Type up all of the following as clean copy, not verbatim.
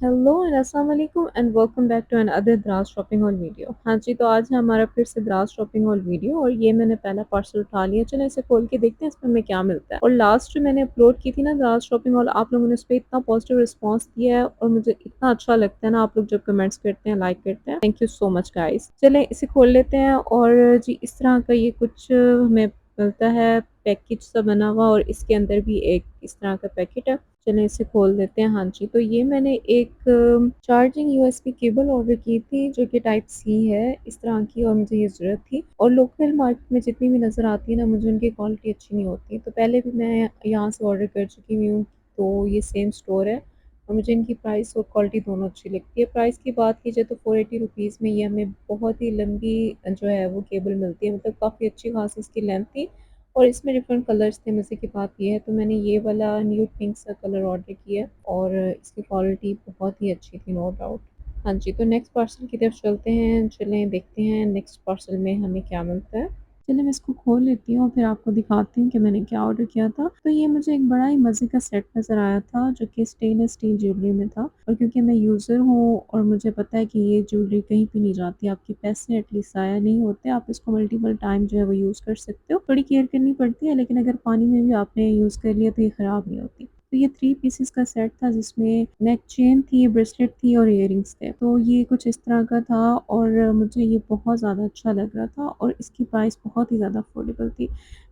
Hello and अस्सलाम वालेकुम and welcome back to another Daraz shopping haul video. हाँ जी, तो आज है हमारा फिर से दराज शॉपिंग हॉल वीडियो और ये मैंने पहला पार्सल उठा लिया। चलो इसे खोल के देखते हैं इसमें हमें क्या मिलता है। और लास्ट जो मैंने अपलोड की थी ना दराज शॉपिंग हॉल, आप लोगों ने उस पर इतना पॉजिटिव रिस्पॉन्स दिया है और मुझे इतना अच्छा लगता है ना आप लोग जब कमेंट्स करते हैं, लाइक करते हैं। Thank you so much guys. चलें इसे खोल लेते हैं और जी इस तरह का ये कुछ हमें मिलता है, पैकेज सा बना हुआ और इसके अंदर भी एक इस तरह का पैकेट है। चलें इसे खोल देते हैं। हाँ जी, तो ये मैंने एक चार्जिंग यूएसबी केबल ऑर्डर की थी जो कि टाइप सी है इस तरह की, और मुझे ये ज़रूरत थी। और लोकल मार्केट में जितनी भी नज़र आती है ना, मुझे उनकी क्वालिटी अच्छी नहीं होती। तो पहले भी मैं यहाँ से ऑर्डर कर चुकी हुई हूँ, तो ये सेम स्टोर है और मुझे इनकी प्राइस और क्वालिटी दोनों अच्छी लगती है। प्राइस की बात की जाए तो 480 रुपीज़ में ये हमें बहुत ही लंबी जो है वो केबल मिलती है, मतलब काफ़ी अच्छी खासी इसकी लेंथ थी और इसमें डिफरेंट कलर्स थे। मज़े की बात ये है, तो मैंने ये वाला न्यूड पिंक सा कलर ऑर्डर किया और इसकी क्वालिटी बहुत ही अच्छी थी, नो डाउट। हाँ जी, तो नेक्स्ट पार्सल की तरफ चलते हैं। चलें देखते हैं नेक्स्ट पार्सल में हमें क्या मिलता है। चलिए मैं इसको खोल लेती हूँ और फिर आपको दिखाती हूँ कि मैंने क्या ऑर्डर किया था। तो ये मुझे एक बड़ा ही मज़े का सेट नज़र आया था जो कि स्टेनलेस स्टील ज्वेलरी में था, और क्योंकि मैं यूज़र हूँ और मुझे पता है कि ये ज्वेलरी कहीं भी नहीं जाती, आपके पैसे एटलीस्ट ज़ाया नहीं होते, आप इसको मल्टीपल टाइम जो है वो यूज़ कर सकते हो। थोड़ी केयर करनी पड़ती है, लेकिन अगर पानी में भी आपने यूज़ कर लिया तो ये ख़राब नहीं होती। तो ये 3 पीसेस का सेट था जिसमें नेक चेन थी, ब्रेसलेट थी और इयररिंग्स थे। तो ये कुछ इस तरह का था और मुझे ये बहुत ज़्यादा अच्छा लग रहा था और इसकी प्राइस बहुत ही ज़्यादा अफोर्डेबल थी।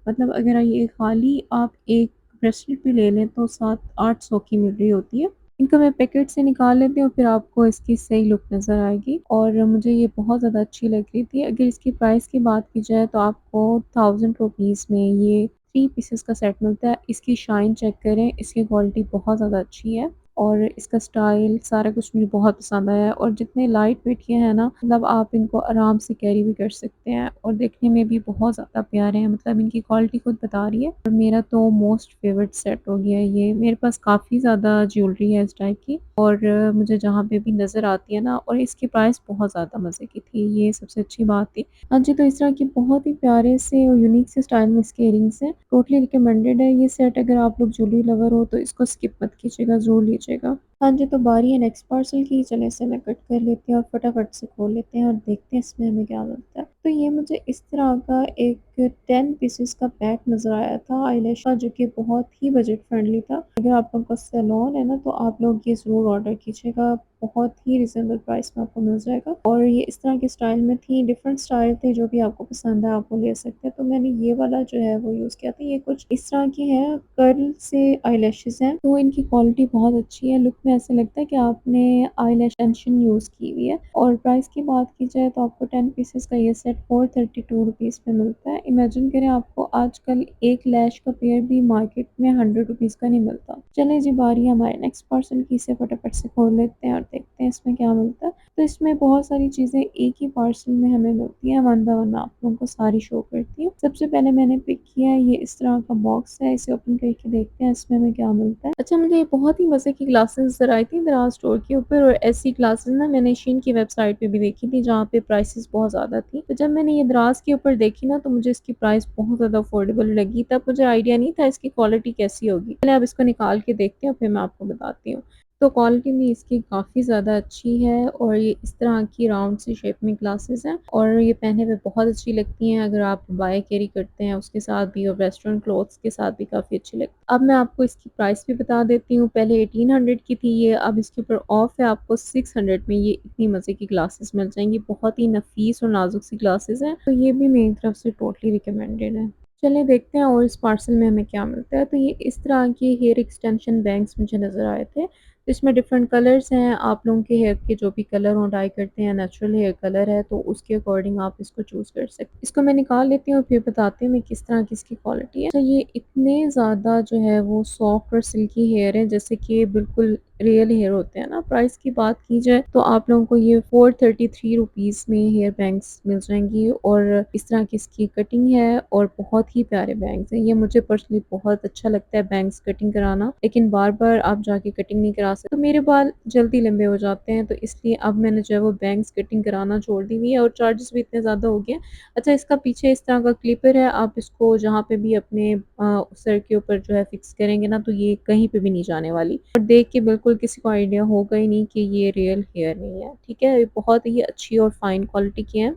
मतलब अगर ये खाली आप एक ब्रेसलेट भी ले लें तो 700-800 की मिल रही होती है। इनको मैं पैकेट से निकाल लेती हूँ, फिर आपको इसकी सही लुक नज़र आएगी और मुझे ये बहुत ज़्यादा अच्छी लग रही थी। अगर इसकी प्राइस की बात की जाए तो आपको 1000 रुपीज़ में ये 3 पीसेस का सेट मिलता है। इसकी शाइन चेक करें, इसकी क्वालिटी बहुत ज़्यादा अच्छी है और इसका स्टाइल सारा कुछ मुझे बहुत पसंद आया और जितने लाइट वेट ये हैं ना, मतलब आप इनको आराम से कैरी भी कर सकते हैं और देखने में भी बहुत ज़्यादा प्यारे हैं। मतलब इनकी क्वालिटी खुद बता रही है और मेरा तो मोस्ट फेवरेट सेट हो गया है ये। मेरे पास काफ़ी ज़्यादा ज्वेलरी है इस टाइप की और मुझे जहाँ पे भी नज़र आती है ना, और इसकी प्राइस बहुत ज़्यादा मज़े की थी, ये सबसे अच्छी बात थी। हाँ जी, तो इस तरह के बहुत ही प्यारे से और यूनिक से स्टाइल में इसके इयररिंग्स हैं। टोटली रिकमेंडेड है ये सेट। अगर आप लोग ज्वेलरी लवर हो तो इसको स्किप मत कीजिएगा, ज़रूर लीजिएगा। हाँ जी, तो बारी है नेक्स्ट पार्सल की। चलें इसे मैं कट कर लेते हैं और फटाफट से खोल लेते हैं और देखते हैं इसमें हमें क्या मिलता है। तो ये मुझे इस तरह का एक 10 पीसेस का पैक नज़र आया था आईलैश का, जो कि बहुत ही बजट फ्रेंडली था। अगर आप लोगों का सैलून है ना तो आप लोग ये ज़रूर ऑर्डर कीजिएगा, बहुत ही रिजनेबल प्राइस में आपको मिल जाएगा। और ये इस तरह के स्टाइल में थी, डिफरेंट स्टाइल थे, जो भी आपको पसंद है आप वो ले सकते हैं। तो मैंने ये वाला जो है वो यूज़ किया था। ये कुछ इस तरह की है, कर्ल से आईलैशेज़ हैं, तो इनकी क्वालिटी बहुत अच्छी है। लुक में ऐसा लगता है कि आपने आईलैश एक्सटेंशन यूज़ की हुई है। और प्राइस की बात की जाए तो आपको 10 पीसेस का ये सेट 432 रुपीज़ में मिलता है। इमेजिन करें, आपको आजकल एक लैश का पेयर भी मार्केट में 100 रुपीज़ का नहीं मिलता। चलें जी, बारी है हमारे नेक्स्ट पर्सन की। इसे फटाफट से खोल लेते हैं और देखते हैं इसमें क्या मिलता है। तो इसमें बहुत सारी चीज़ें एक ही पार्सल में हमें मिलती हैं, वन बाय वन मैं आप लोगों को सारी शो करती हूँ। सबसे पहले मैंने पिक किया है ये इस तरह का बॉक्स है, इसे ओपन करके देखते हैं इसमें हमें क्या मिलता है। अच्छा, मुझे ये बहुत ही मज़े की ग्लासेस नज़र आई थी दराज स्टोर के ऊपर, और ऐसी ग्लासेस ना मैंने शीन की वेबसाइट पे भी देखी थी जहाँ पे प्राइसेस बहुत ज़्यादा थी। तो जब मैंने ये दराज के ऊपर देखी ना तो मुझे इसकी प्राइस बहुत ज़्यादा अफोर्डेबल लगी। तब मुझे आइडिया नहीं था इसकी क्वालिटी कैसी होगी। पहले अब इसको निकाल के देखते हैं, फिर मैं आपको बताती हूँ। तो क्वालिटी भी इसकी काफ़ी ज़्यादा अच्छी है और ये इस तरह की राउंड सी शेप में ग्लासेस हैं और ये पहनने में बहुत अच्छी लगती हैं अगर आप बाय कैरी करते हैं उसके साथ भी, और वेस्टर्न क्लॉथ्स के साथ भी काफ़ी अच्छी लगती है। अब मैं आपको इसकी प्राइस भी बता देती हूँ। पहले 1800 की थी ये, अब इसके ऊपर ऑफ है, आपको 600 में ये इतनी मज़े की ग्लासेस मिल जाएंगी। बहुत ही नफीस और नाजुक सी ग्लासेस हैं, तो ये भी मेरी तरफ से टोटली रिकमेंडेड है। चलिए देखते हैं और इस पार्सल में हमें क्या मिलता है। तो ये इस तरह के हेयर एक्सटेंशन बैंग्स मुझे नज़र आए थे। तो इसमें डिफरेंट कलर्स हैं, आप लोगों के हेयर के जो भी कलर हो, डाई करते हैं, नेचुरल हेयर कलर है तो उसके अकॉर्डिंग आप इसको चूज़ कर सकते हैं। इसको मैं निकाल लेती हूँ फिर बताती हूँ मैं किस तरह की इसकी क्वालिटी है। तो ये इतने ज़्यादा जो है वो सॉफ्ट और सिल्की हेयर है, जैसे कि बिल्कुल रियल हेयर होते हैं ना। प्राइस की बात की जाए तो आप लोगों को ये 433 रुपीज़ में हेयर बैंग्स मिल जाएंगी और इस तरह की इसकी कटिंग है और बहुत ही प्यारे बैंग्स हैं। ये मुझे पर्सनली बहुत अच्छा लगता है बैंग्स कटिंग कराना, लेकिन बार बार आप जाके कटिंग नहीं करा सकते। तो मेरे बाल जल्दी लंबे हो जाते हैं, तो इसलिए अब मैंने जो है वो बैंग्स कटिंग कराना छोड़ दी हुई है और चार्जेस भी इतने ज़्यादा हो गए हैं। अच्छा, इसका पीछे इस तरह का क्लिपर है, आप इसको जहाँ पे भी अपने सर के ऊपर जो है फिक्स करेंगे ना तो ये कहीं पे भी नहीं जाने वाली और देख के बिल्कुल बिल्कुल किसी को आइडिया होगा ही नहीं कि ये रियल हेयर नहीं है, ठीक है? ये बहुत ही अच्छी और फाइन क्वालिटी के हैं।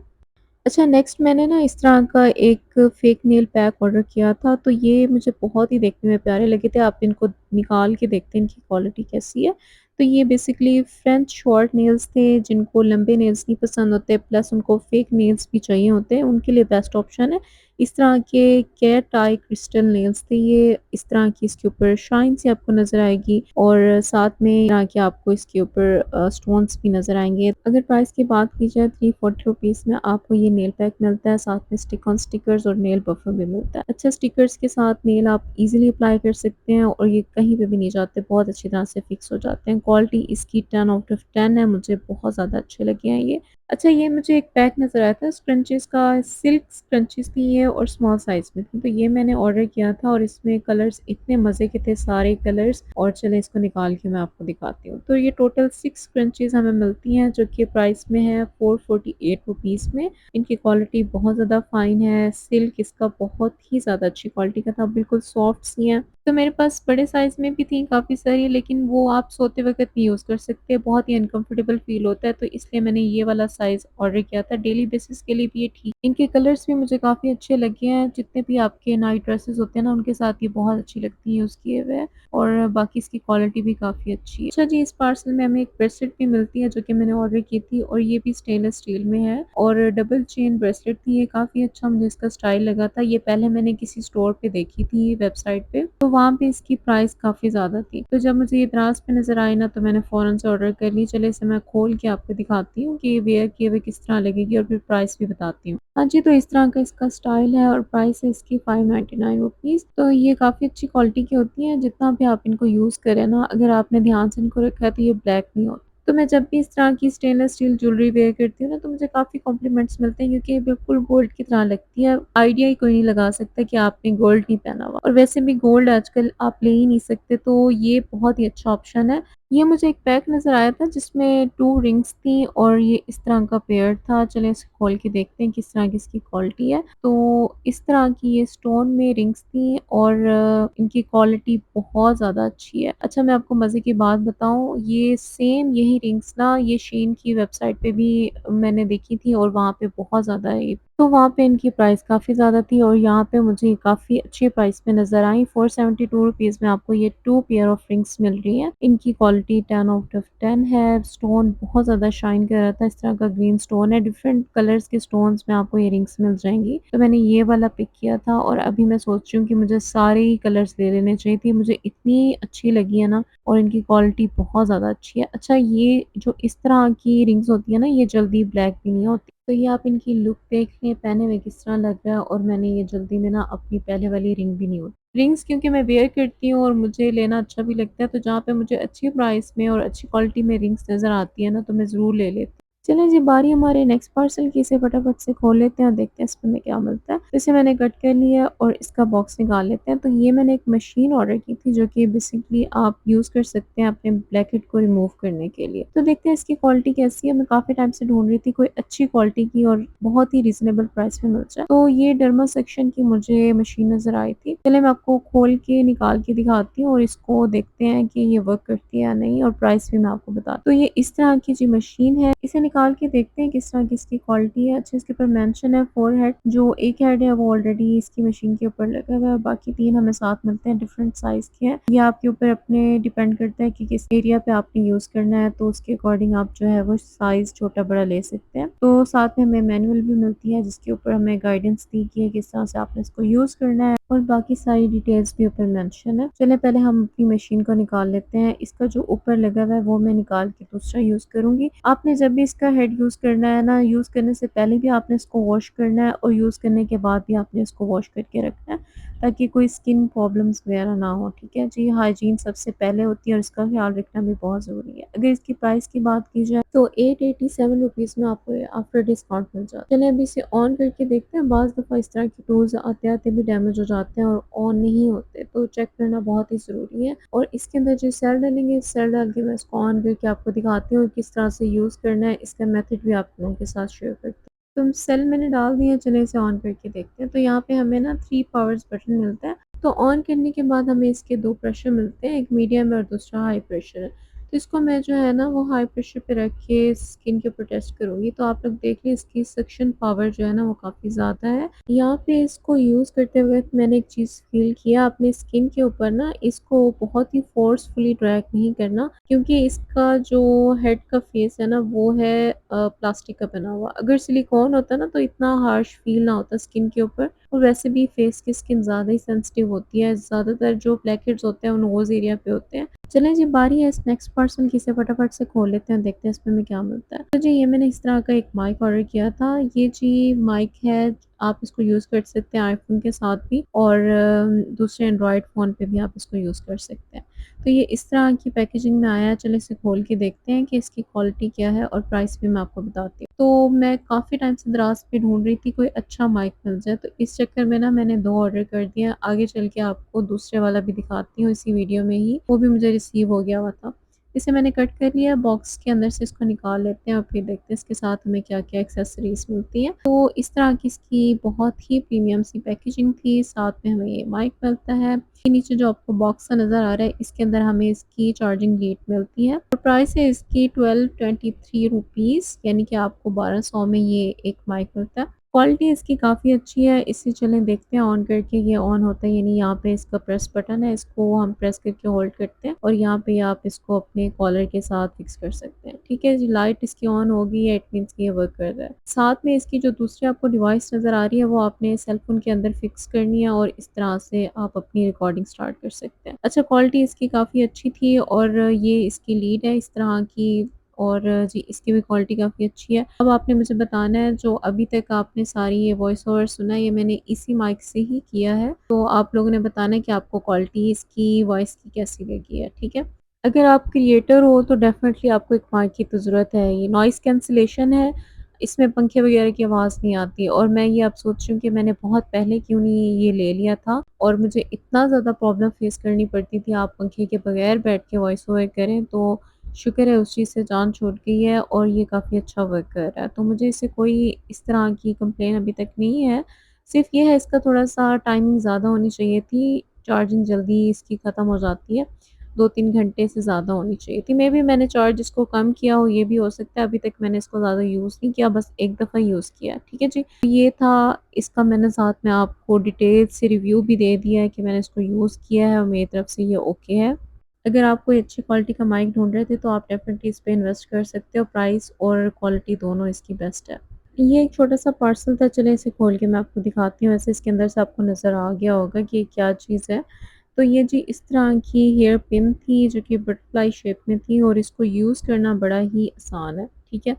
अच्छा, नेक्स्ट मैंने ना इस तरह का एक फ़ेक नेल पैक ऑर्डर किया था, तो ये मुझे बहुत ही देखने में प्यारे लगे थे। आप इनको निकाल के देखते हैं इनकी क्वालिटी कैसी है। तो ये बेसिकली फ्रेंच शॉर्ट नेल्स थे, जिनको लंबे नेल्स नहीं पसंद होते, प्लस उनको फ़ेक नेल्स भी चाहिए होते हैं, उनके लिए बेस्ट ऑप्शन है। इस तरह के कैट आई क्रिस्टल नेल्स थे ये, इस तरह की इसके ऊपर शाइन सी आपको नज़र आएगी और साथ में इस तरह के आपको इसके ऊपर स्टोन्स भी नज़र आएँगे। अगर प्राइस की बात की जाए, 340 रुपीज़ में आपको ये नेल पैक मिलता है, साथ में स्टिक ऑन स्टिकर्स और नेल बफर भी मिलता है। अच्छा, स्टिकर्स के साथ नेल आप ईज़िली अप्लाई कर सकते हैं और ये कहीं पे भी नहीं जाते, बहुत अच्छी तरह से फिक्स हो जाते हैं। क्वालिटी इसकी 10 आउट ऑफ 10 है, मुझे बहुत ज़्यादा अच्छे लगे हैं ये। अच्छा, ये मुझे एक पैक नज़र आया था स्क्रंचेस का, सिल्क स्क्रंचेस थी ये और स्मॉल साइज़ में थी, तो ये मैंने ऑर्डर किया था और इसमें कलर्स इतने मज़े के थे, सारे कलर्स। और चलें इसको निकाल के मैं आपको दिखाती हूँ। तो ये टोटल 6 स्क्रंचेस हमें मिलती हैं, जो कि प्राइस में है 448 रुपीज़ में। इनकी क्वालिटी बहुत ज़्यादा फाइन है, सिल्क इसका बहुत ही ज़्यादा अच्छी क्वालिटी का था, बिल्कुल सॉफ्ट सी हैं। तो मेरे पास बड़े साइज़ में भी थी काफ़ी सारी, लेकिन वो आप सोते वक़्त नहीं यूज़ कर सकते, बहुत ही अनकम्फ़र्टेबल फ़ील होता है, तो इसलिए मैंने ये वाला साइज़ ऑर्डर किया था। डेली बेसिस के लिए भी ये ठीक। इनके कलर्स भी मुझे काफ़ी अच्छे लगे हैं, जितने भी आपके नाइट ड्रेसेस होते हैं ना, उनके साथ ये बहुत अच्छी लगती हैं यूज़ किए हुए, और बाकी इसकी क्वालिटी भी काफ़ी अच्छी है। अच्छा जी, इस पार्सल में हमें एक ब्रेसलेट भी मिलती है, जो कि मैंने ऑर्डर की थी, और ये भी स्टेनलेस स्टील में है और डबल चेन ब्रेसलेट थी। ये काफ़ी अच्छा मुझे इसका स्टाइल लगा था। ये पहले मैंने किसी स्टोर पे देखी थी वेबसाइट पे, तो वहाँ पे इसकी प्राइस काफ़ी ज़्यादा थी। तो जब मुझे ये दराज़ पे नज़र आई ना, तो मैंने फ़ौरन से ऑर्डर कर ली। चलिए इसे मैं खोल के आपको दिखाती हूँ कि ये वेयर किए हुए किस तरह लगेगी और फिर प्राइस भी बताती हूँ। हाँ जी, तो इस तरह का इसका स्टाइल है और प्राइस है इसकी 599 रुपीज़। तो ये काफ़ी अच्छी क्वालिटी की होती हैं, जितना भी आप इनको यूज़ करें ना, अगर आपने ध्यान से इनको रखा है तो ये ब्लैक नहीं होती। तो मैं जब भी इस तरह की स्टेनलेस स्टील ज्वेलरी वेयर करती हूँ ना, तो मुझे काफ़ी कॉम्प्लीमेंट्स मिलते हैं, क्योंकि ये बिल्कुल गोल्ड की तरह लगती है। आइडिया ही कोई नहीं लगा सकता कि आपने गोल्ड नहीं पहना हुआ, और वैसे भी गोल्ड आजकल आप ले ही नहीं सकते, तो ये बहुत ही अच्छा ऑप्शन है। ये मुझे एक पैक नज़र आया था जिसमें 2 रिंग्स थी और ये इस तरह का पेयर था। चलें इसे खोल के देखते हैं किस तरह की इसकी क्वालिटी है। तो इस तरह की ये स्टोन में रिंग्स थी और इनकी क्वालिटी बहुत ज़्यादा अच्छी है। अच्छा, मैं आपको मज़े की बात बताऊँ, ये सेम यही रिंग्स ना ये shein की वेबसाइट पे भी मैंने देखी थी और वहाँ पे बहुत ज़्यादा है, तो वहाँ पे इनकी प्राइस काफ़ी ज़्यादा थी और यहाँ पे मुझे काफ़ी अच्छे प्राइस में नज़र आई। 472 रुपीज़ में आपको ये 2 पेयर ऑफ रिंग्स मिल रही हैं। इनकी क्वालिटी 10 आउट ऑफ 10 है। स्टोन बहुत ज़्यादा शाइन कर रहा था, इस तरह का ग्रीन स्टोन है। डिफरेंट कलर्स के स्टोन्स में आपको ये रिंग्स मिल जाएँगी। तो मैंने ये वाला पिक किया था और अभी मैं सोच रही हूँ कि मुझे सारे ही कलर्स ले लेने चाहिए थे। मुझे इतनी अच्छी लगी है ना, और इनकी क्वालिटी बहुत ज़्यादा अच्छी है। अच्छा, ये जो इस तरह की रिंग्स होती है ना, ये जल्दी ब्लैक भी नहीं होती। तो ये आप इनकी लुक देख लें, पहने में किस तरह लग रहा है, और मैंने ये जल्दी में ना अपनी पहले वाली रिंग भी नहीं होती। रिंग्स क्योंकि मैं वेयर करती हूँ और मुझे लेना अच्छा भी लगता है, तो जहाँ पे मुझे अच्छी प्राइस में और अच्छी क्वालिटी में रिंग्स नज़र आती है ना, तो मैं ज़रूर ले लेती हूँ। चलें जी, बारी हमारे नेक्स्ट पार्सल की, इसे फटाफट से खोल लेते हैं और देखते हैं इसमें हमें क्या मिलता है। तो इसे मैंने कट कर लिया और इसका बॉक्स निकाल लेते हैं। तो ये मैंने एक मशीन ऑर्डर की थी, जो कि बेसिकली आप यूज़ कर सकते हैं अपने ब्लैकहेड को रिमूव करने के लिए। तो देखते हैं इसकी क्वालिटी कैसी है। मैं काफ़ी टाइम से ढूँढ रही थी कोई अच्छी क्वालिटी की और बहुत ही रीज़नेबल प्राइस में मिल जाए। तो ये डर्मा सेक्शन की मुझे मशीन नज़र आई थी। चलिए मैं आपको खोल के निकाल के दिखाती हूँ और इसको देखते हैं कि ये वर्क करती है या नहीं, और प्राइस भी मैं आपको बता दूँ। तो ये इस तरह की जी मशीन है। इसे निकाल के देखते हैं किस तरह की इसकी क्वालिटी है। अच्छा, इसके ऊपर मेंशन है 4 हेड, जो एक हेड है वो ऑलरेडी इसकी मशीन के ऊपर लगा हुआ है, बाकी 3 हमें साथ मिलते हैं, डिफरेंट साइज़ के हैं। ये आपके ऊपर अपने डिपेंड करता है कि किस एरिया पे आपने यूज़ करना है, तो उसके अकॉर्डिंग आप जो है वो साइज़ छोटा-बड़ा ले सकते हैं। तो साथ में हमें मैनुअल भी मिलती है, जिसके ऊपर हमें गाइडेंस दी गई है किस तरह से आपने इसको यूज़ करना है, और बाकी सारी डिटेल्स भी ऊपर मेंशन है। चलें पहले हम अपनी मशीन को निकाल लेते हैं। इसका जो ऊपर लगा हुआ है वो मैं निकाल के दूसरा यूज़ करूँगी। आपने जब भी इसका हेड यूज़ करना है ना, यूज़ करने से पहले भी आपने इसको वॉश करना है और यूज़ करने के बाद भी आपने इसको वॉश करके रखना है, ताकि कोई स्किन प्रॉब्लम्स वगैरह ना हो, ठीक है जी। हाइजीन सबसे पहले होती है और इसका ख्याल रखना भी बहुत ज़रूरी है। अगर इसकी प्राइस की बात की जाए तो 887 रुपीज़ में आपको ये आफ्टर डिस्काउंट मिल जाता है। चलिए अभी इसे ऑन करके देखते हैं। बाज़ दफ़ा इस तरह के टूल्स आते-आते भी डैमेज हो जाते हैं और ऑन नहीं होते, तो चेक करना बहुत ही ज़रूरी है। और इसके अंदर जो सेल डलेंगे, सेल डाल के मैं इसको ऑन करके आपको दिखाती हूँ किस तरह से यूज़ करना है। इसका मेथड भी आप लोगों के साथ शेयर करती हूँ। तो सेल मैंने डाल दिए, चलिए इसे ऑन करके देखते हैं। तो यहाँ पे हमें ना 3 पावर्स बटन मिलता है। तो ऑन करने के बाद हमें इसके 2 प्रेशर मिलते हैं, एक मीडियम है और दूसरा हाई प्रेशर है। तो इसको मैं जो है ना वो हाई प्रेशर पे रख के स्किन के ऊपर टेस्ट करूँगी। तो आप लोग देख लें इसकी सक्शन पावर जो है ना वो काफ़ी ज़्यादा है। यहाँ पे इसको यूज़ करते वक़्त मैंने एक चीज़ फ़ील किया अपने स्किन के ऊपर ना इसको बहुत ही फ़ोर्सफुली ड्रैग नहीं करना, क्योंकि इसका जो हेड का फ़ेस है ना वो है प्लास्टिक का बना हुआ। अगर सिलिकॉन होता ना तो इतना हार्श फ़ील ना होता स्किन के ऊपर, और वैसे भी फेस की स्किन ज़्यादा ही सेंसिटिव होती है। ज़्यादातर जो ब्लैक हेड्स होते हैं वो नोज़ एरिया पे होते हैं। चलें जी, बारी है इस नेक्स्ट पर्सन की, इसे फटाफट से खोल लेते हैं, देखते हैं इसमें हमें क्या मिलता है। तो जी ये मैंने इस तरह का एक माइक ऑर्डर किया था। ये जी माइक है, आप इसको यूज़ कर सकते हैं आईफ़ोन के साथ भी, और दूसरे एंड्रॉयड फ़ोन पे भी आप इसको यूज़ कर सकते हैं। तो ये इस तरह की पैकेजिंग में आया है। चलिए इसे खोल के देखते हैं कि इसकी क्वालिटी क्या है, और प्राइस भी मैं आपको बताती हूँ। तो मैं काफ़ी टाइम से दराज़ पे ढूँढ रही थी कोई अच्छा माइक मिल जाए, तो इस चक्कर में ना मैंने 2 ऑर्डर कर दिए। आगे चल के आपको दूसरे वाला भी दिखाती हूँ इसी वीडियो में ही, वो भी मुझे रिसीव हो गया हुआ था। इसे मैंने कट कर लिया, बॉक्स के अंदर से इसको निकाल लेते हैं और फिर देखते हैं इसके साथ हमें क्या-क्या एक्सेसरीज़ मिलती हैं। तो इस तरह की इसकी बहुत ही प्रीमियम सी पैकेजिंग थी, साथ में हमें ये माइक मिलता है। के नीचे जो आपको बॉक्स सा नज़र आ रहा है, इसके अंदर हमें इसकी चार्जिंग लीड मिलती है, और प्राइस है इसकी 1223 रुपीज़, यानी कि आपको 1200 में ये एक माइक मिलता है। क्वालिटी इसकी काफ़ी अच्छी है। इसे चलें देखते हैं ऑन करके, ये ऑन होता है, यानी यहाँ पे इसका प्रेस बटन है, इसको हम प्रेस करके होल्ड करते हैं और यहाँ पे आप इसको अपने कॉलर के साथ फिक्स कर सकते हैं। ठीक है जी, लाइट इसकी ऑन हो गई है, इट मीन्स कि ये वर्क कर रहा है। साथ में इसकी जो दूसरी आपको डिवाइस नज़र आ रही है वो आपने सेल फ़ोन के अंदर फिक्स करनी है, और इस तरह से आप अपनी रिकॉर्डिंग स्टार्ट कर सकते हैं। अच्छा, क्वालिटी इसकी काफ़ी अच्छी थी, और ये इसकी लीड है इस तरह की, और जी इसकी भी क्वालिटी काफ़ी अच्छी है। अब आपने मुझे बताना है, जो अभी तक आपने सारी ये वॉइस ओवर सुना है ये मैंने इसी माइक से ही किया है, तो आप लोगों ने बताना है कि आपको क्वालिटी इसकी वॉइस की कैसी लगी है, ठीक है? अगर आप क्रिएटर हो तो डेफ़िनेटली आपको एक माइक की तो ज़रूरत है। ये नॉइज़ कैंसलेशन है, इसमें पंखे वगैरह की आवाज़ नहीं आती, और मैं ये अब सोच रही हूँ कि मैंने बहुत पहले क्यों नहीं ये ले लिया था, और मुझे इतना ज़्यादा प्रॉब्लम फ़ेस करनी पड़ती थी। आप पंखे के बगैर बैठ के वॉइस ओवर करें, तो शुक्र है उस चीज़ से जान छूट गई है, और ये काफ़ी अच्छा वर्क कर रहा है। तो मुझे इससे कोई इस तरह की कंप्लेन अभी तक नहीं है। सिर्फ़ ये है इसका थोड़ा-सा टाइमिंग ज़्यादा होनी चाहिए थी, चार्जिंग जल्दी इसकी ख़त्म हो जाती है। 2-3 घंटे से ज़्यादा होनी चाहिए थी। मेबी मैंने चार्ज इसको कम किया हो, ये भी हो सकता है। अभी तक मैंने इसको ज़्यादा यूज़ नहीं किया, बस एक दफ़ा यूज़ किया है। ठीक है जी? ये था इसका, मैंने साथ में आपको डिटेल से रिव्यू भी दे दिया है कि मैंने इसको यूज़ किया है और मेरी तरफ से ये ओके है। अगर आप कोई अच्छी क्वालिटी का माइक ढूँढ रहे थे तो आप डेफ़िनेटली इस पे इन्वेस्ट कर सकते हो, प्राइस और क्वालिटी दोनों इसकी बेस्ट है। ये एक छोटा-सा पार्सल था, चलें इसे खोल के मैं आपको दिखाती हूँ। वैसे इसके अंदर से आपको नज़र आ गया होगा कि ये क्या चीज़ है। तो ये जी इस तरह की हेयर पिन थी जो कि बटरफ्लाई शेप में थी, और इसको यूज़ करना बड़ा ही आसान है, ठीक है?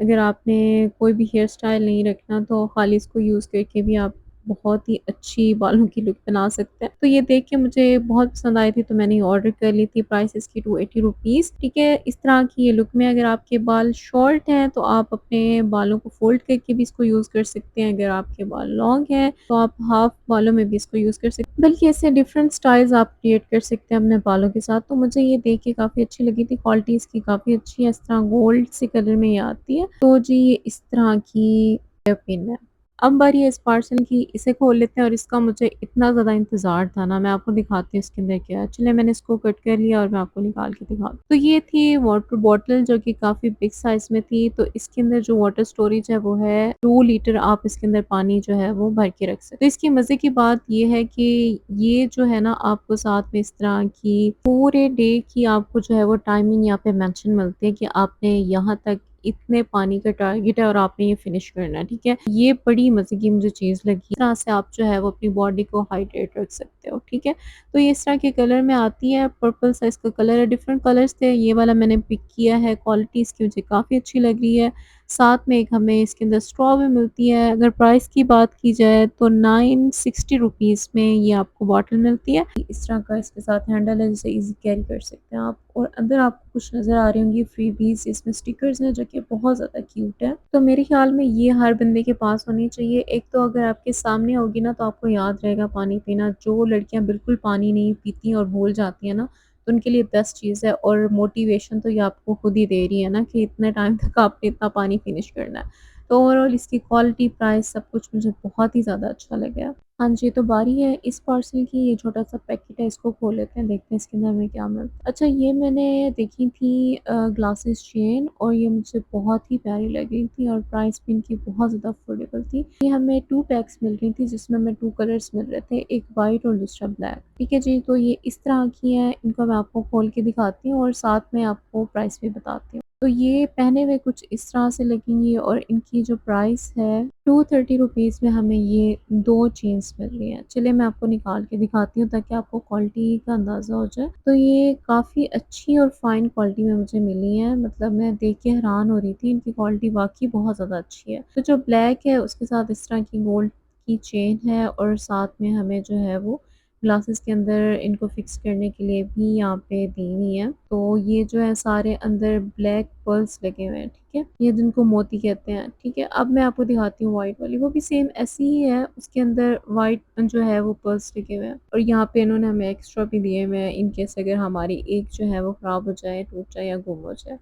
अगर आपने कोई भी हेयर स्टाइल नहीं रखना तो खाली इसको यूज़ करके भी आप बहुत ही अच्छी बालों की लुक बना सकते हैं। तो ये देख के मुझे बहुत पसंद आई थी, तो मैंने ये ऑर्डर कर ली थी। प्राइस इसकी 280 रुपीज़, ठीक है? इस तरह की ये लुक में, अगर आपके बाल शॉर्ट हैं तो आप अपने बालों को फ़ोल्ड करके भी इसको यूज़ कर सकते हैं। अगर आपके बाल लॉन्ग हैं तो आप हाफ बालों में भी इसको यूज़ कर सकते हैं। बल्कि ऐसे डिफरेंट स्टाइल्स आप क्रिएट कर सकते हैं अपने बालों के साथ। तो मुझे ये देख के काफ़ी अच्छी लगी थी, क्वालिटी इसकी काफ़ी अच्छी है। इस तरह गोल्ड से कलर में ये आती है। तो जी ये इस तरह की हेयर पिन है। अब बारी है इस पार्सल की, इसे खोल लेते हैं, और इसका मुझे इतना ज़्यादा इंतज़ार था ना, मैं आपको दिखाती हूँ इसके अंदर क्या है। चलिए मैंने इसको कट कर लिया और मैं आपको निकाल के दिखाती हूँ। तो ये थी वाटर बॉटल जो कि काफ़ी बिग साइज़ में थी, तो इसके अंदर जो वाटर स्टोरेज है वो है 2 लीटर, आप इसके अंदर पानी जो है वो भर के रख सकते। तो इसकी मज़े की बात ये है कि ये जो है ना आपको साथ में इस तरह की पूरे डे की आपको जो है वो टाइमिंग यहाँ पे मेंशन मिलती है कि आपने यहाँ तक इतने पानी का टारगेट है और आपने ये फिनिश करना है, ठीक है? ये बड़ी मज़े की मुझे चीज़ लगी। इस तरह से आप जो है वो अपनी बॉडी को हाइड्रेट रख सकते हो, ठीक है? तो ये इस तरह के कलर में आती है, पर्पल सा इसका कलर है, डिफरेंट कलर्स थे, ये वाला मैंने पिक किया है। क्वालिटी इसकी मुझे काफ़ी अच्छी लग रही है। साथ में एक हमें इसके अंदर स्ट्रॉ भी मिलती है। अगर प्राइस की बात की जाए तो 960 रुपीज़ में ये आपको बॉटल मिलती है। इस तरह का इसके साथ हैंडल है, जिसे ईज़ी कैरी कर सकते हैं आप, और अंदर आपको कुछ नज़र आ रही होंगी फ्रीबीज़, इसमें स्टिकर्स हैं जो कि बहुत ज़्यादा क्यूट है। तो मेरे ख़्याल में ये हर बंदे के पास होनी चाहिए। एक तो अगर आपके सामने होगी ना तो आपको याद रहेगा पानी पीना। जो लड़कियाँ बिल्कुल पानी नहीं पीती और भूल जाती हैं ना, तो उनके लिए बेस्ट चीज़ है, और मोटिवेशन तो ये आपको खुद ही दे रही है ना कि इतने टाइम तक आपने इतना पानी फिनिश करना है। तो ओवरऑल इसकी क्वालिटी, प्राइस सब कुछ मुझे बहुत ही ज़्यादा अच्छा लगा। हाँ जी, तो बारी है इस पार्सल की। ये छोटा-सा पैकेट है, इसको खोल लेते हैं, देखते हैं इसके अंदर हमें क्या मिलता है। अच्छा, ये मैंने देखी थी ग्लासेस चेन, और ये मुझे बहुत ही प्यारी लग रही थी और प्राइस भी इनकी बहुत ज़्यादा अफोर्डेबल थी। ये हमें 2 पैक्स मिल रही थी, जिसमें हमें 2 कलर्स मिल रहे थे, एक वाइट और दूसरा ब्लैक। ठीक है जी, तो ये इस तरह की हैं, इनको मैं आपको खोल के दिखाती हूँ और साथ में आपको प्राइस भी बताती हूँ। तो ये पहने हुए कुछ इस तरह से लगेंगी, और इनकी जो प्राइस है 230 रुपीज़ में हमें ये 2 चेन्स मिल रही हैं। चलिए मैं आपको निकाल के दिखाती हूँ ताकि आपको क्वालिटी का अंदाज़ा हो जाए। तो ये काफ़ी अच्छी और फ़ाइन क्वालिटी में मुझे मिली हैं, मतलब मैं देख के हैरान हो रही थी, इनकी क्वालिटी वाक़ई बहुत ज़्यादा अच्छी है। तो जो ब्लैक है उसके साथ इस तरह की गोल्ड की चेन है, और साथ में हमें जो है वो ग्लासेस के अंदर इनको फ़िक्स करने के लिए भी यहाँ पे दी हुई हैं। तो ये जो है सारे अंदर ब्लैक पर्ल्स लगे हुए हैं, ठीक है? ये जिनको मोती कहते हैं, ठीक है? अब मैं आपको दिखाती हूँ व्हाइट वाली, वो भी सेम ऐसी ही है, उसके अंदर व्हाइट जो है वो पर्ल्स लगे हुए हैं, और यहाँ पे इन्होंने हमें एक्स्ट्रा भी दिए हुए हैं इन केस अगर हमारी एक जो है वो ख़राब हो जाए, टूट जाए या गुम हो जाए।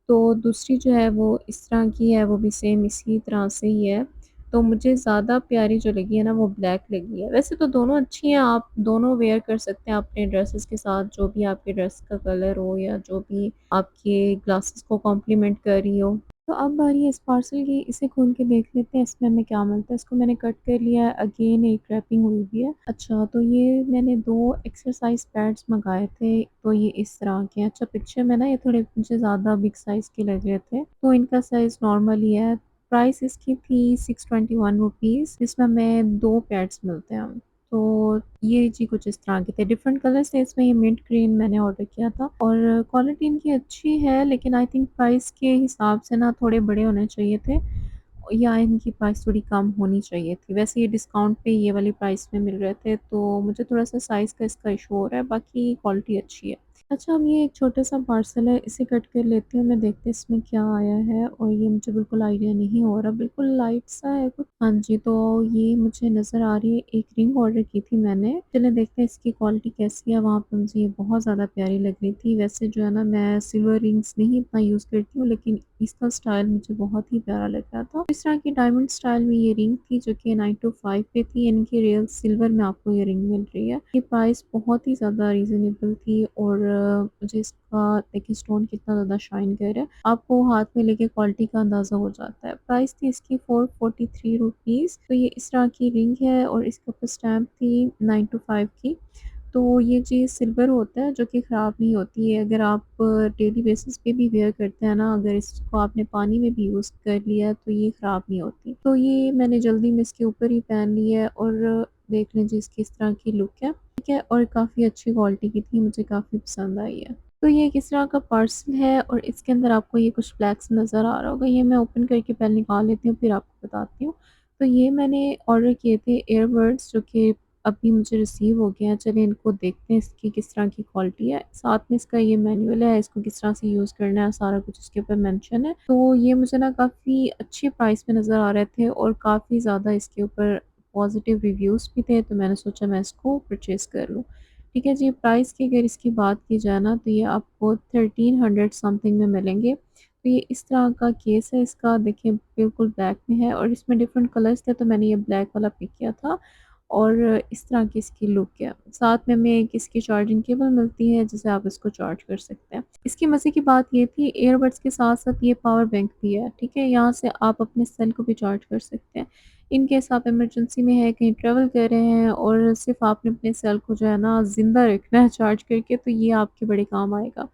तो दूसरी जो है वो इस तरह की है, वो भी सेम इसी तरह से ही है। तो मुझे ज़्यादा प्यारी जो लगी है ना वो ब्लैक लगी है। वैसे तो दोनों अच्छी हैं, आप दोनों वेयर कर सकते हैं अपने ड्रेसेस के साथ, जो भी आपके ड्रेस का कलर हो या जो भी आपके ग्लासेस को कॉम्प्लीमेंट कर रही हो। तो अब बारी है इस पार्सल की, इसे खोल के देख लेते हैं इसमें हमें क्या मिलता है। इसको मैंने कट कर लिया है, अगेन एक रैपिंग हुई भी है। अच्छा, तो ये मैंने 2 एक्सरसाइज़ पैड्स मँगाए थे, तो ये इस तरह के हैं। अच्छा, पिक्चर में ना ये थोड़े मुझे ज़्यादा बिग साइज़ के लग रहे थे, तो इनका साइज़ नॉर्मल ही है। प्राइस इसकी थी 621 रुपीज़, जिसमें हमें 2 पैड्स मिलते हैं। तो ये जी कुछ इस तरह के थे, डिफरेंट कलर्स थे इसमें। ये मिंट ग्रीन मैंने ऑर्डर किया था, और क्वालिटी इनकी अच्छी है, लेकिन आई थिंक प्राइस के हिसाब से ना थोड़े बड़े होने चाहिए थे, या इनकी प्राइस थोड़ी कम होनी चाहिए थी। वैसे ये डिस्काउंट पे ये वाली प्राइस में मिल रहे थे, तो मुझे थोड़ा-सा साइज़ का इसका इशू हो रहा है, बाकी क्वालिटी अच्छी है। अच्छा, अब ये एक छोटा-सा पार्सल है, इसे कट कर लेती हूँ मैं, देखते हैं इसमें क्या आया है, और ये मुझे बिल्कुल आइडिया नहीं हो रहा, बिल्कुल लाइट सा है कुछ। हाँ जी, तो ये मुझे नज़र आ रही है, एक रिंग ऑर्डर की थी मैंने। चलिए देखते हैं इसकी क्वालिटी कैसी है, वहाँ पे मुझे ये बहुत ज़्यादा प्यारी लग रही थी। वैसे जो है ना, मैं सिल्वर रिंग्स नहीं इतना यूज़ करती हूँ, लेकिन इसका स्टाइल मुझे बहुत ही प्यारा लग रहा था। इस तरह की डायमंड स्टाइल में ये रिंग थी, जो कि 9 टू 5 पे थी, यानी कि रियल सिल्वर में आपको ये रिंग मिल रही है। ये प्राइस बहुत ही ज़्यादा रीज़नेबल थी, और मुझे इसका देखिए स्टोन कितना ज़्यादा शाइन कर रहा है। आपको हाथ में लेके क्वालिटी का अंदाज़ा हो जाता है। प्राइस थी इसकी 443 रुपीज़। तो ये इस तरह की रिंग है, और इसके ऊपर स्टैम्प थी 9 टू 5 की। तो ये चीज़ सिल्वर होता है, जो कि ख़राब नहीं होती है। अगर आप डेली बेसिस पे भी वेयर करते हैं ना, अगर इसको आपने पानी में भी यूज़ कर लिया तो ये ख़राब नहीं होती। तो ये मैंने जल्दी में इसके ऊपर ही पहन ली है, और देख लीजिए इसकी इस तरह की लुक है, ठीक है? और काफ़ी अच्छी क्वालिटी की थी, मुझे काफ़ी पसंद आई है। तो ये किस तरह का पार्सल है, और इसके अंदर आपको ये कुछ फ्लैक्स नज़र आ रहा होगा। ये मैं ओपन करके पहले निकाल लेती हूँ, फिर आपको बताती हूँ। तो ये मैंने ऑर्डर किए थे ईयरबड्स, जो कि अभी मुझे रिसीव हो गया है। चलिए इनको देखते हैं इसकी किस तरह की क्वालिटी है। साथ में इसका ये मैनुअल है, इसको किस तरह से यूज़ करना है, सारा कुछ इसके ऊपर मेंशन है। तो ये मुझे ना काफ़ी अच्छे प्राइस में नज़र आ रहे थे, और काफ़ी ज़्यादा इसके ऊपर पॉज़िटिव रिव्यूज़ भी थे, तो मैंने सोचा मैं इसको परचेज़ कर लूँ। ठीक है जी, प्राइस की अगर इसकी बात की जाए ना, तो ये आपको 1300 समथिंग में मिलेंगे। तो ये इस तरह का केस है इसका, देखिए बिल्कुल ब्लैक में है, और इसमें डिफरेंट कलर्स थे, तो मैंने ये ब्लैक वाला पिक किया था, और इस तरह की इसकी लुक है। साथ में हमें एक इसकी चार्जिंग केबल मिलती है, जिससे आप इसको चार्ज कर सकते हैं। इसकी मज़े की बात ये थी, ईयरबड्स के साथ-साथ ये पावर बैंक भी है, ठीक है? यहाँ से आप अपने सेल को भी चार्ज कर सकते हैं। इन केस आप इमरजेंसी में हैं, कहीं ट्रैवल कर रहे हैं, और सिर्फ़ आपने अपने सेल को जो है ना ज़िंदा रखना है चार्ज करके, तो ये आपके बड़े काम आएगा।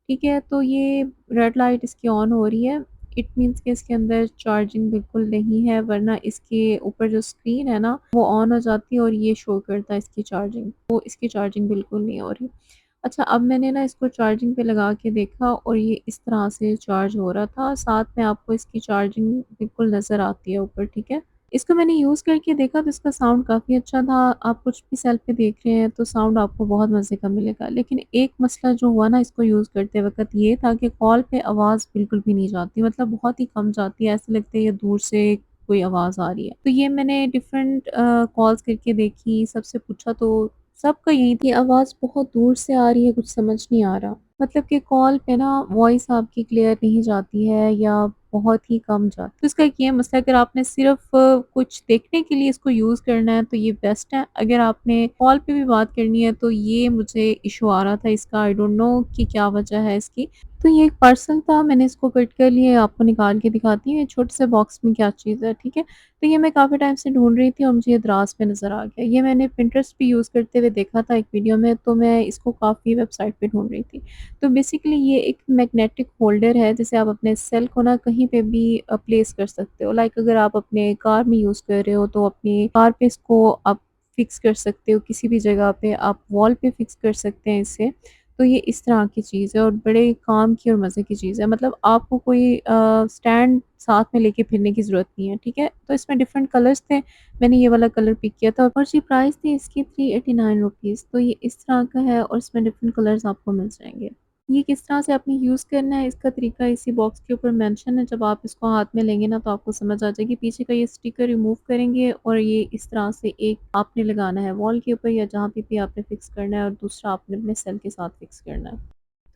ठीक है? तो ये रेड लाइट इसकी ऑन हो रही है, इट मीन्स कि इसके अंदर चार्जिंग बिल्कुल नहीं है, वरना इसके ऊपर जो स्क्रीन है ना, वो ऑन हो जाती है और ये शो करता है इसकी चार्जिंग। तो इसकी चार्जिंग बिल्कुल नहीं हो रही। अच्छा, अब मैंने ना इसको चार्जिंग पे लगा के देखा, और ये इस तरह से चार्ज हो रहा था। साथ में आपको इसकी चार्जिंग बिल्कुल नज़र आती है ऊपर, ठीक है? इसको मैंने यूज़ करके देखा, तो इसका साउंड काफ़ी अच्छा था। आप कुछ भी सेल पे देख रहे हैं तो साउंड आपको बहुत मज़े का मिलेगा। लेकिन एक मसला जो हुआ ना इसको यूज़ करते वक़्त, ये था कि कॉल पे आवाज़ बिल्कुल भी नहीं जाती, मतलब बहुत ही कम जाती है, ऐसा लगता है ये दूर से कोई आवाज़ आ रही है। तो ये मैंने डिफरेंट कॉल्स करके देखी, सबसे पूछा, तो सबका यही थी आवाज़ बहुत दूर से आ रही है, कुछ समझ नहीं आ रहा। मतलब कि कॉल पे ना वॉइस आपकी क्लियर नहीं जाती है, या बहुत ही कम जाता है। तो इसका एक ये मसला है, अगर आपने सिर्फ़ कुछ देखने के लिए इसको यूज़ करना है तो ये बेस्ट है। अगर आपने कॉल पे भी बात करनी है तो ये मुझे इश्यू आ रहा था इसका, आई डोंट नो कि क्या वजह है इसकी। तो ये एक पार्सल था, मैंने इसको कट कर लिया, आपको निकाल के दिखाती हूँ ये छोटे से बॉक्स में क्या चीज़ है, ठीक है? तो ये मैं काफ़ी टाइम से ढूँढ रही थी और मुझे ये दराज़ पे नज़र आ गया। ये मैंने पिंटरेस्ट पे यूज़ करते हुए देखा था एक वीडियो में, तो मैं इसको काफ़ी वेबसाइट पे ढूँढ रही थी। तो बेसिकली ये एक मैग्नेटिक होल्डर है, जिसे आप अपने सेल को ना कहीं पे भी प्लेस कर सकते हो। लाइक अगर आप अपने कार में यूज़ कर रहे हो तो अपनी कार पे इसको आप फिक्स कर सकते हो, किसी भी जगह पे आप वॉल पे फिक्स कर सकते हैं इसे। तो ये इस तरह की चीज़ है और बड़े काम की और मज़े की चीज़ है। मतलब आपको कोई स्टैंड साथ में लेके फिरने की ज़रूरत नहीं है, ठीक है? तो इसमें डिफरेंट कलर्स थे, मैंने ये वाला कलर पिक किया था और जी प्राइस थी इसकी 389 रुपीज़। तो ये इस तरह का है और इसमें डिफरेंट कलर्स आपको मिल जाएँगे। ये किस तरह से आपने यूज़ करना है, इसका तरीका इसी बॉक्स के ऊपर मेंशन है। जब आप इसको हाथ में लेंगे ना तो आपको समझ आ जाएगी। पीछे का ये स्टिकर रिमूव करेंगे और ये इस तरह से एक आपने लगाना है वॉल के ऊपर या जहाँ पे भी आपने फिक्स करना है और दूसरा आपने अपने सेल के साथ फिक्स करना है।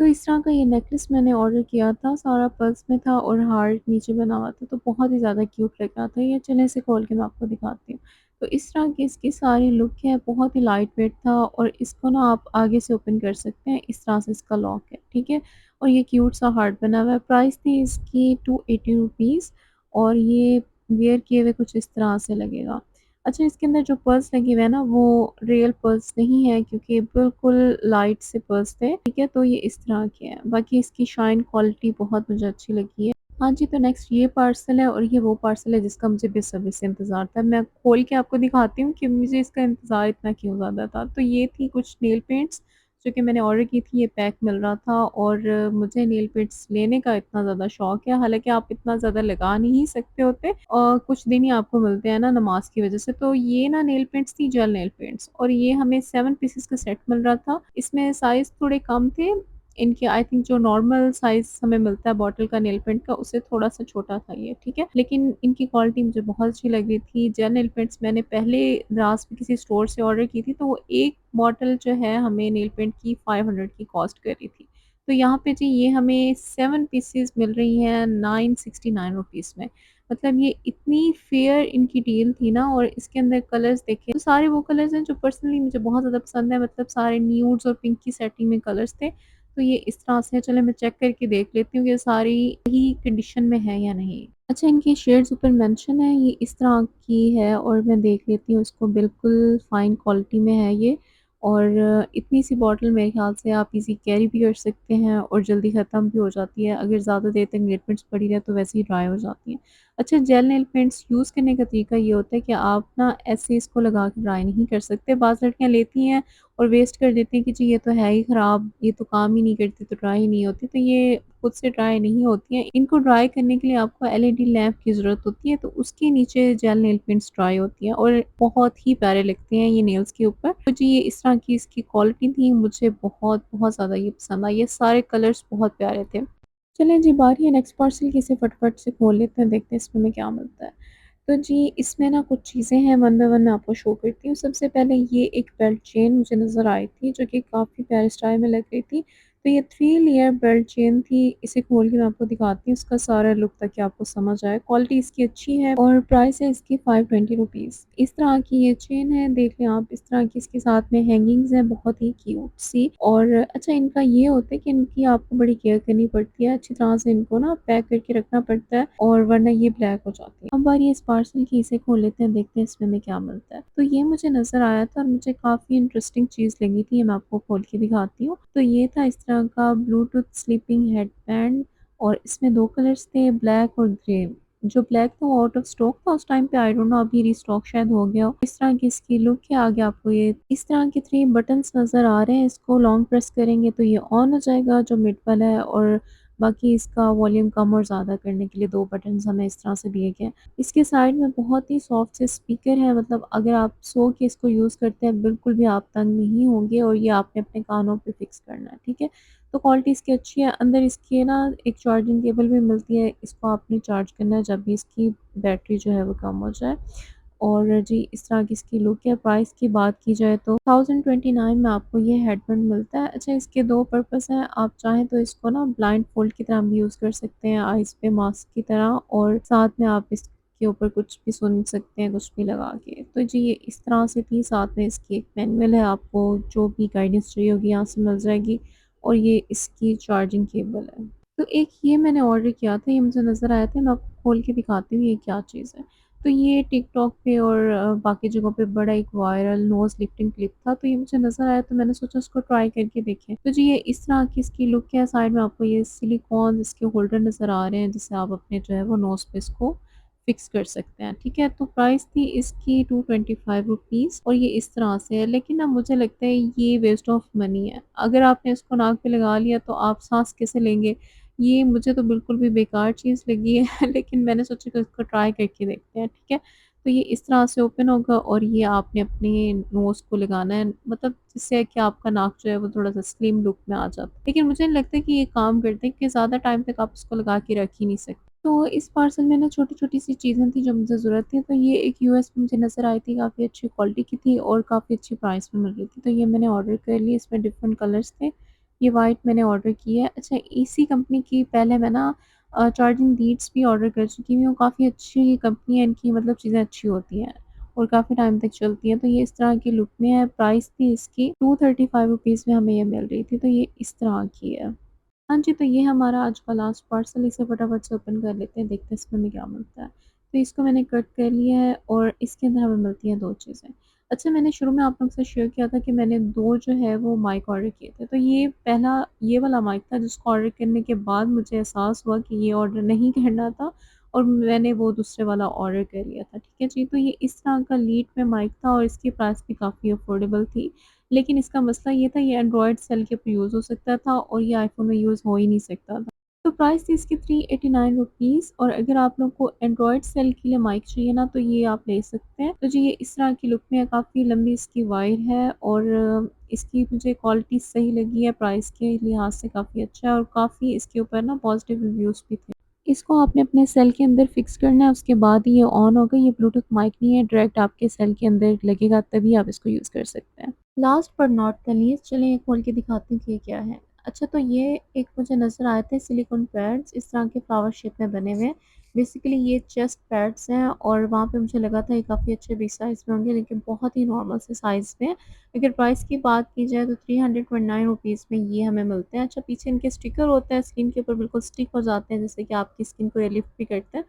तो इस तरह का ये नेकलेस मैंने ऑर्डर किया था, सारा पर्स में था और हार्ट नीचे बना हुआ था, तो बहुत ही ज़्यादा क्यूट लग रहा था ये। चलें इसे खोल के मैं आपको दिखाती हूँ। तो इस तरह की इसकी सारी लुक है, बहुत ही लाइट वेट था और इसको ना आप आगे से ओपन कर सकते हैं, इस तरह से इसका लॉक है, ठीक है? और ये क्यूट सा हार्ट बना हुआ है, प्राइस थी इसकी 280 रुपीज़ और ये वियर किए हुए कुछ इस तरह से लगेगा। अच्छा, इसके अंदर जो पर्स लगे हुए हैं ना वो रियल पर्स नहीं है क्योंकि बिल्कुल लाइट से पर्स थे, ठीक है? तो ये इस तरह के हैं। बाकी इसकी शाइन क्वालिटी बहुत मुझे अच्छी लगी है। हाँ जी, तो नेक्स्ट ये पार्सल है और ये वो पार्सल है जिसका मुझे बेसब्री से इंतज़ार था। मैं खोल के आपको दिखाती हूँ कि मुझे इसका इंतज़ार इतना क्यों ज़्यादा था। तो ये थी कुछ नेल पेंट्स जो कि मैंने ऑर्डर की थी, ये पैक मिल रहा था और मुझे नेल पेंट्स लेने का इतना ज़्यादा शौक है, हालाँकि आप इतना ज़्यादा लगा नहीं सकते होते और कुछ दिन ही आपको मिलते हैं ना नमाज़ की वज़ह से। तो ये ना नेल पेंट्स थी, जेल नेल पेंट्स और ये हमें 7 पीसेस का सेट मिल रहा था। इसमें साइज़ थोड़े कम थे, इनके आई थिंक जो नॉर्मल साइज़ हमें मिलता है बॉटल का नेल पेंट का उससे थोड़ा-सा छोटा था ये, ठीक है? लेकिन इनकी क्वालिटी मुझे बहुत अच्छी लग रही थी। जेल नेल पेंट्स मैंने पहले द्रास में किसी स्टोर से ऑर्डर की थी, तो वो एक बॉटल जो है हमें नेल पेंट की 500 की कॉस्ट कर रही थी। तो यहाँ पे जी ये हमें 7 पीसेस मिल रही हैं 969 रुपीज़ में। मतलब ये इतनी फेयर इनकी डील थी ना और इसके अंदर कलर्स देखे तो सारे वो कलर्स हैं जो पर्सनली मुझे बहुत ज़्यादा पसंद है, मतलब सारे न्यूड्स और पिंक की सेटिंग में कलर्स थे। तो ये इस तरह से है, चलो मैं चेक करके देख लेती हूँ कि सारी ही कंडीशन में है या नहीं। अच्छा, इनकी शेड्स ऊपर मेंशन है, ये इस तरह की है और मैं देख लेती हूँ इसको, बिल्कुल फ़ाइन क्वालिटी में है ये और इतनी सी बॉटल मेरे ख़्याल से आप इज़ी कैरी भी कर सकते हैं और जल्दी ख़त्म भी हो जाती है। अगर ज़्यादा देर तक नेल पेंट्स पड़ी रहे तो वैसे ही ड्राई हो जाती हैं। अच्छा, जेल नेल पेंट्स यूज़ करने का तरीका ये होता है कि आप ना ऐसे इसको लगा के ड्राई नहीं कर सकते। बाज़ लड़कियाँ लेती हैं और वेस्ट कर देते हैं कि जी ये तो है ही ख़राब, ये तो काम ही नहीं करती तो ड्राई ही नहीं होती, तो ये खुद से ड्राई नहीं होती हैं। इनको ड्राई करने के लिए आपको एलईडी लैंप की ज़रूरत होती है, तो उसके नीचे जेल नेल पेंट्स ड्राई होती हैं और बहुत ही प्यारे लगते हैं ये नेल्स के ऊपर। तो जी ये इस तरह की इसकी क्वालिटी थी, मुझे बहुत ज़्यादा ये पसंद आई, ये सारे कलर्स बहुत प्यारे थे। चलें जी, बारी है नेक्स्ट पार्सल की, इसे फटाफट से खोल लेते हैं, देखते हैं इसमें हमें क्या मिलता है। तो जी, इसमें ना कुछ चीज़ें हैं, वन बाय वन मैं आपको शो करती हूँ। सबसे पहले ये एक बेल्ट चेन मुझे नज़र आई थी, जो कि काफ़ी प्यारे स्टाइल में लग रही थी। तो ये 3 लेयर बेल्ट चेन थी, इसे खोल के मैं आपको दिखाती हूँ, इसका सारा लुक ताकि आपको समझ आए। क्वालिटी इसकी अच्छी है और प्राइस है इसकी 520 रुपीज़। इस तरह की ये चेन है, देख लें आप, इस तरह की इसके साथ में हैंगिंग्स हैं, बहुत ही क्यूट सी और अच्छा इनका ये होता है कि इनकी आपको बड़ी केयर करनी पड़ती है, अच्छी तरह से इनको ना पैक करके रखना पड़ता है और वरना ये ब्लैक हो जाती है। अब बारी इस पार्सल की, इसे खोल लेते हैं, देखते हैं इसमें हमें क्या मिलता है। तो ये मुझे नज़र आया था और मुझे काफ़ी इंटरेस्टिंग चीज़ लगी थी, ये मैं आपको खोल के दिखाती हूँ। तो ये था इस तरह का ब्लूटूथ स्लीपिंग हेडबैंड और इसमें 2 कलर्स थे, ब्लैक और ग्रे। जो ब्लैक था वो आउट ऑफ स्टॉक था उस टाइम पे, आई डोंट नो अभी रीस्टॉक शायद हो गया हो। इस तरह की इसकी लुक है, आगे आपको ये इस तरह के 3 बटन्स नज़र आ रहे हैं, इसको लॉन्ग प्रेस करेंगे तो ये ऑन हो जाएगा जो मिड वाला है और बाकी इसका वॉल्यूम कम और ज़्यादा करने के लिए 2 बटन्स हमें इस तरह से दिए गए हैं। इसके साइड में बहुत ही सॉफ्ट से स्पीकर है, मतलब अगर आप सो के इसको यूज़ करते हैं बिल्कुल भी आप तंग नहीं होंगे और ये आपने अपने कानों पे फिक्स करना है, ठीक है? तो क्वालिटी इसकी अच्छी है, अंदर इसके ना एक चार्जिंग केबल भी मिलती है, इसको आपने चार्ज करना है जब भी इसकी बैटरी जो है वो कम हो जाए। और जी इस तरह की इसकी लुक है। प्राइस की बात की जाए तो 1029 में आपको ये हेडबैंड मिलता है। अच्छा, इसके 2 पर्पस हैं, आप चाहें तो इसको ना ब्लाइंड फोल्ड की तरह भी यूज़ कर सकते हैं आइज़ पे मास्क की तरह, और साथ में आप इसके ऊपर कुछ भी सुन सकते हैं, कुछ भी लगा के। तो जी ये इस तरह से थी, साथ में इसकी एक मैनुअल है, आपको जो भी गाइडेंस चाहिए होगी यहाँ से मिल जाएगी, और ये इसकी चार्जिंग केबल है। तो एक ये मैंने ऑर्डर किया था, ये मुझे नज़र आया था, मैं आपको खोल के दिखाती हूँ ये क्या चीज़ है। तो ये टिकटॉक पे और बाकी जगहों पे बड़ा एक वायरल नोज़ लिफ्टिंग क्लिप था, तो ये मुझे नज़र आया तो मैंने सोचा इसको ट्राई करके देखें। तो जी ये इस तरह की इसकी लुक है, साइड में आपको ये सिलिकॉन इसके होल्डर नज़र आ रहे हैं, जिससे आप अपने जो है वो नोज़ पे इसको फिक्स कर सकते हैं, ठीक है। तो प्राइस थी इसकी 225 रुपीज़, और ये इस तरह से है, लेकिन ना मुझे लगता है ये वेस्ट ऑफ मनी है। अगर आपने इसको नाक पे लगा लिया तो आप साँस कैसे लेंगे? ये मुझे तो बिल्कुल भी बेकार चीज़ लगी है लेकिन मैंने सोचा कि इसको ट्राई करके देखते हैं, ठीक है। तो ये इस तरह से ओपन होगा, और ये आपने अपने नोज़ को लगाना है, मतलब जिससे कि आपका नाक जो है वो थोड़ा-सा स्लिम लुक में आ जाता है। लेकिन मुझे नहीं लगता कि ये काम करते हैं, कि ज़्यादा टाइम तक आप इसको लगा के रख ही नहीं सकते। तो इस पार्सल में ना छोटी-छोटी सी चीज़ें थी जो मुझे ज़रूरत थी, तो ये एक यूएस में मुझे नज़र आई थी, काफ़ी अच्छी क्वालिटी की थी और काफ़ी अच्छी प्राइस में मिल रही थी। तो ये मैंने ऑर्डर कर ली, इसमें डिफरेंट कलर्स थे। ये वाइट मैंने ऑर्डर की है। अच्छा, इसी कंपनी की पहले मैं ना चार्जिंग लीड्स भी ऑर्डर कर चुकी हुई हूँ, काफ़ी अच्छी कंपनी है इनकी, मतलब चीज़ें अच्छी होती हैं और काफ़ी टाइम तक चलती हैं। तो ये इस तरह की लुक में है, प्राइस थी इसकी 235 रुपीज़ में हमें ये मिल रही थी, तो ये इस तरह की है। हाँ जी, तो ये हमारा आज का लास्ट पार्सल, इसे फटाफट से ओपन कर लेते हैं, देखते हैं इसमें हमें क्या मिलता है। तो इसको मैंने कट कर लिया है, और इसके अंदर हमें मिलती हैं 2 चीज़ें। अच्छा, मैंने शुरू में आप लोगों से शेयर किया था कि मैंने 2 जो है वो माइक ऑर्डर किए थे। तो ये पहला ये वाला माइक था, जिसको ऑर्डर करने के बाद मुझे एहसास हुआ कि ये ऑर्डर नहीं करना था, और मैंने वो दूसरे वाला ऑर्डर कर लिया था, ठीक है जी। तो ये इस तरह का लीड में माइक था, और इसकी प्राइस भी काफ़ी अफोर्डेबल थी। लेकिन इसका मसला ये था, ये एंड्रॉयड सेल के ऊपर यूज़ हो सकता था, और ये आईफ़ोन में यूज़ हो ही नहीं सकता था। तो प्राइस थी इसकी 389 रुपीज़, और अगर आप लोग को एंड्रॉयड सेल के लिए माइक चाहिए ना, तो ये आप ले सकते हैं। तो जी ये इस तरह की लुक में है, काफ़ी लंबी इसकी वायर है, और इसकी मुझे क्वालिटी सही लगी है, प्राइस के लिहाज से काफ़ी अच्छा है, और काफ़ी इसके ऊपर ना पॉज़िटिव रिव्यूज़ भी थे। इसको आपने अपने सेल के अंदर फ़िक्स करना है, उसके बाद ही ये ऑन होगा। ये ब्लूटूथ माइक नहीं है, डायरेक्ट आपके सेल के अंदर लगेगा, तभी आप इसको यूज़ कर सकते हैं। Last but not the least, चलिए खोल के दिखाती हूँ कि ये क्या है। अच्छा, तो ये एक मुझे नज़र आए थे सिलिकॉन पैड्स, इस तरह के फ्लावर शेप में बने हुए हैं। बेसिकली ये चेस्ट पैड्स हैं, और वहाँ पे मुझे लगा था ये काफ़ी अच्छे बिग साइज़ में होंगे, लेकिन बहुत ही नॉर्मल से साइज़ में। अगर प्राइस की बात की जाए तो 329 रुपीज़ में ये हमें मिलते हैं। अच्छा, पीछे इनके स्टिकर होते हैं, स्किन के ऊपर बिल्कुल स्टिक हो जाते हैं, जिससे कि आपकी स्किन को ये लिफ्ट भी करते हैं।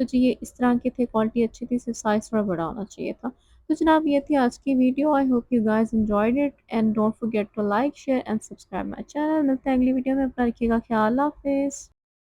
तो जी ये इस तरह के थे, क्वालिटी अच्छी थी, सिर्फ साइज़ थोड़ा बड़ा होना चाहिए था। तो जनाब ये थी आज की video. I hope you guys enjoyed it, and don't forget to like share and subscribe my channel. मिलते हैं अगली वीडियो में, अपना रखिएगा ख्याल। अल्लाह हाफिज़।